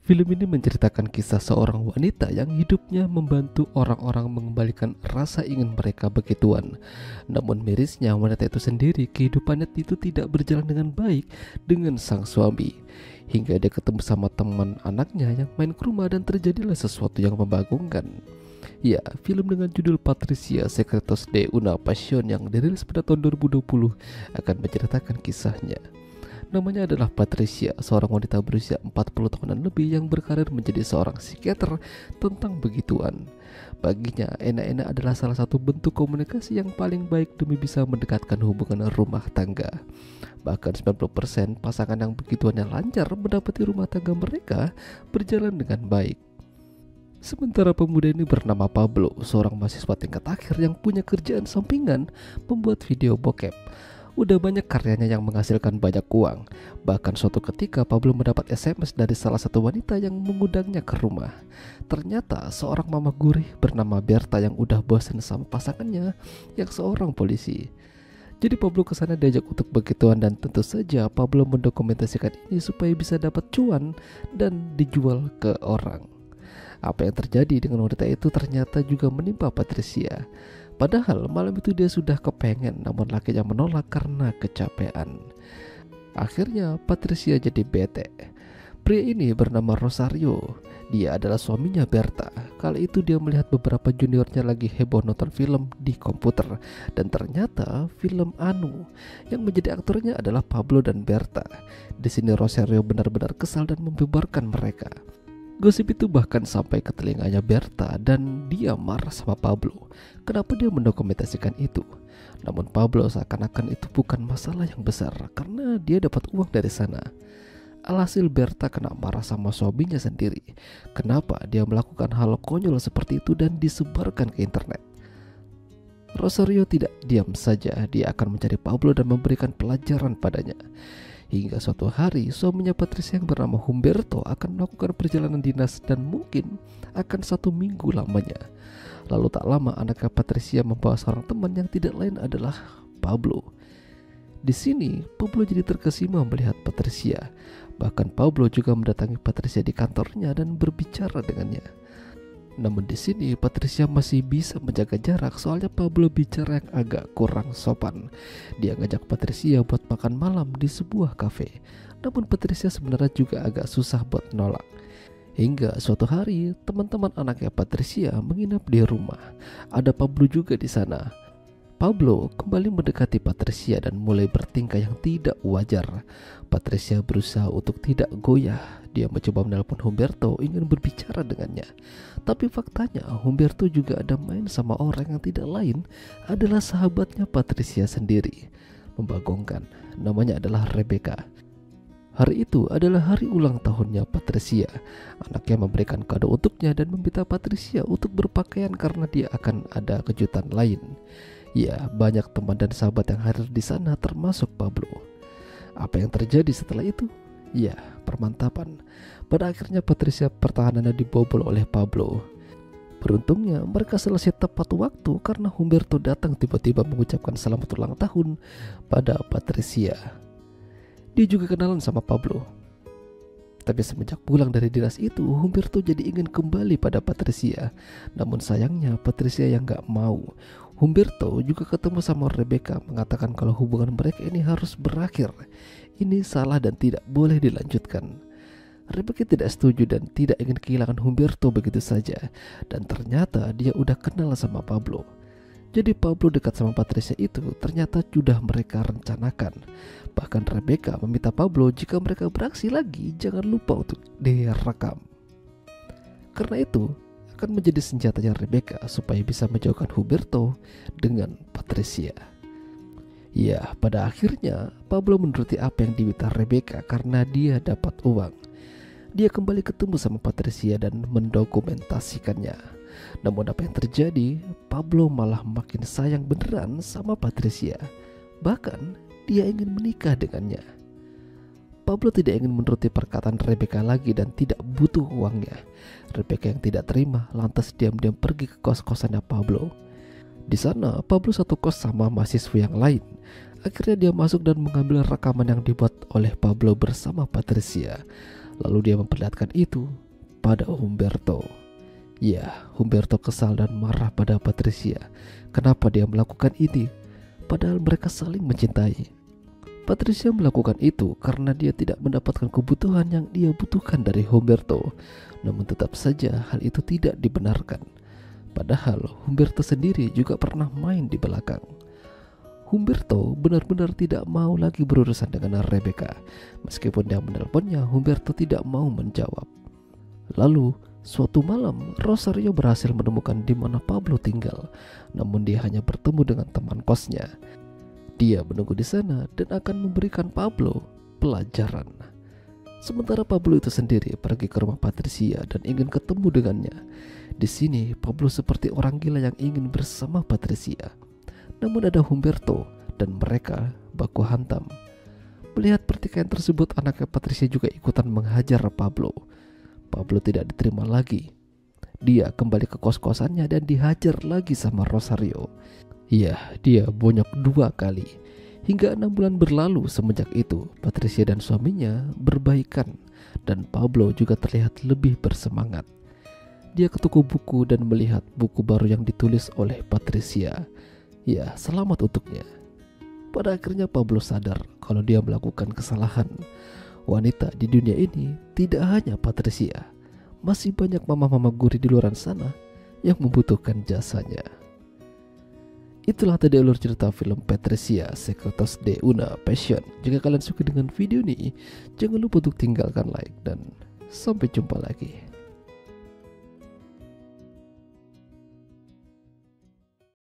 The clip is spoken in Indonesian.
Film ini menceritakan kisah seorang wanita yang hidupnya membantu orang-orang mengembalikan rasa ingin mereka begituan. Namun mirisnya wanita itu sendiri kehidupannya itu tidak berjalan dengan baik dengan sang suami. Hingga dia ketemu sama teman anaknya yang main ke rumah dan terjadilah sesuatu yang membagongkan. Ya, film dengan judul Patricia Secretos de una Pasión yang dirilis pada tahun 2020 akan menceritakan kisahnya. Namanya adalah Patricia, seorang wanita berusia 40 tahunan lebih yang berkarir menjadi seorang psikiater tentang begituan. Baginya, enak-enak adalah salah satu bentuk komunikasi yang paling baik demi bisa mendekatkan hubungan rumah tangga. Bahkan 90% pasangan yang begituannya lancar mendapati rumah tangga mereka berjalan dengan baik. Sementara pemuda ini bernama Pablo, seorang mahasiswa tingkat akhir yang punya kerjaan sampingan membuat video bokep. Udah banyak karyanya yang menghasilkan banyak uang. Bahkan suatu ketika Pablo mendapat SMS dari salah satu wanita yang mengundangnya ke rumah. Ternyata seorang mama gurih bernama Berta yang udah bosan sama pasangannya yang seorang polisi. Jadi Pablo kesana diajak untuk begituan dan tentu saja Pablo mendokumentasikan ini supaya bisa dapat cuan dan dijual ke orang. Apa yang terjadi dengan wanita itu ternyata juga menimpa Patricia. Padahal malam itu dia sudah kepengen, namun lakinya menolak karena kecapean. Akhirnya Patricia jadi bete. Pria ini bernama Rosario. Dia adalah suaminya Berta. Kali itu dia melihat beberapa juniornya lagi heboh nonton film di komputer. Dan ternyata film Anu yang menjadi aktornya adalah Pablo dan Berta. Di sini Rosario benar-benar kesal dan membubarkan mereka. Gosip itu bahkan sampai ke telinganya Berta dan dia marah sama Pablo. Kenapa dia mendokumentasikan itu? Namun Pablo seakan-akan itu bukan masalah yang besar karena dia dapat uang dari sana. Alhasil Berta kena marah sama suaminya sendiri. Kenapa dia melakukan hal konyol seperti itu dan disebarkan ke internet? Rosario tidak diam saja, dia akan mencari Pablo dan memberikan pelajaran padanya. Hingga suatu hari suaminya Patricia yang bernama Humberto akan melakukan perjalanan dinas dan mungkin akan 1 minggu lamanya. Lalu tak lama anaknya Patricia membawa seorang teman yang tidak lain adalah Pablo. Di sini Pablo jadi terkesima melihat Patricia. Bahkan Pablo juga mendatangi Patricia di kantornya dan berbicara dengannya. Namun di sini Patricia masih bisa menjaga jarak soalnya Pablo bicara yang agak kurang sopan. Dia ngajak Patricia buat makan malam di sebuah kafe. Namun Patricia sebenarnya juga agak susah buat nolak. Hingga suatu hari teman-teman anaknya Patricia menginap di rumah. Ada Pablo juga di sana. Pablo kembali mendekati Patricia dan mulai bertingkah yang tidak wajar. Patricia berusaha untuk tidak goyah. Dia mencoba menelpon Humberto ingin berbicara dengannya. Tapi faktanya Humberto juga ada main sama orang yang tidak lain adalah sahabatnya Patricia sendiri. Membagongkan, namanya adalah Rebecca. Hari itu adalah hari ulang tahunnya Patricia. Anaknya memberikan kado untuknya dan meminta Patricia untuk berpakaian karena dia akan ada kejutan lain. Ya, banyak teman dan sahabat yang hadir di sana termasuk Pablo. Apa yang terjadi setelah itu? Ya, permantapan. Pada akhirnya Patricia pertahanannya dibobol oleh Pablo. Beruntungnya mereka selesai tepat waktu karena Humberto datang tiba-tiba mengucapkan selamat ulang tahun pada Patricia. Dia juga kenalan sama Pablo. Tapi semenjak pulang dari dinas itu, Humberto jadi ingin kembali pada Patricia. Namun sayangnya Patricia yang gak mau. Humberto juga ketemu sama Rebecca mengatakan kalau hubungan mereka ini harus berakhir. Ini salah dan tidak boleh dilanjutkan. Rebecca tidak setuju dan tidak ingin kehilangan Humberto begitu saja. Dan ternyata dia udah kenal sama Pablo. Jadi Pablo dekat sama Patricia itu ternyata sudah mereka rencanakan. Bahkan Rebecca meminta Pablo jika mereka beraksi lagi jangan lupa untuk direkam. Karena itu akan menjadi senjatanya Rebecca supaya bisa menjauhkan Humberto dengan Patricia. Ya, pada akhirnya Pablo menuruti apa yang diminta Rebecca karena dia dapat uang. Dia kembali ketemu sama Patricia dan mendokumentasikannya. Namun apa yang terjadi, Pablo malah makin sayang beneran sama Patricia. Bahkan dia ingin menikah dengannya. Pablo tidak ingin menuruti perkataan Rebecca lagi dan tidak butuh uangnya. Rebecca yang tidak terima lantas diam-diam pergi ke kos-kosannya Pablo. Di sana Pablo satu kos sama mahasiswa yang lain. Akhirnya dia masuk dan mengambil rekaman yang dibuat oleh Pablo bersama Patricia. Lalu dia memperlihatkan itu pada Humberto. Ya, Humberto kesal dan marah pada Patricia. Kenapa dia melakukan ini? Padahal mereka saling mencintai. Patricia melakukan itu karena dia tidak mendapatkan kebutuhan yang dia butuhkan dari Humberto. Namun tetap saja hal itu tidak dibenarkan. Padahal Humberto sendiri juga pernah main di belakang. Humberto benar-benar tidak mau lagi berurusan dengan Rebecca. Meskipun dia menelponnya, Humberto tidak mau menjawab. Lalu suatu malam, Rosario berhasil menemukan di mana Pablo tinggal. Namun dia hanya bertemu dengan teman kosnya. Dia menunggu di sana dan akan memberikan Pablo pelajaran. Sementara Pablo itu sendiri pergi ke rumah Patricia dan ingin ketemu dengannya. Di sini Pablo seperti orang gila yang ingin bersama Patricia. Namun ada Humberto dan mereka baku hantam. Melihat pertikaian tersebut, anaknya Patricia juga ikutan menghajar Pablo. Pablo tidak diterima lagi. Dia kembali ke kos-kosannya dan dihajar lagi sama Rosario. Ya, dia bonyok 2 kali. Hingga 6 bulan berlalu semenjak itu, Patricia dan suaminya berbaikan dan Pablo juga terlihat lebih bersemangat. Dia ke toko buku dan melihat buku baru yang ditulis oleh Patricia. Ya, selamat untuknya. Pada akhirnya Pablo sadar kalau dia melakukan kesalahan. Wanita di dunia ini tidak hanya Patricia. Masih banyak mama-mama gurih di luar sana yang membutuhkan jasanya. Itulah tadi alur cerita film Patricia Secretos de una Passion. Jika kalian suka dengan video ini, jangan lupa untuk tinggalkan like dan sampai jumpa lagi.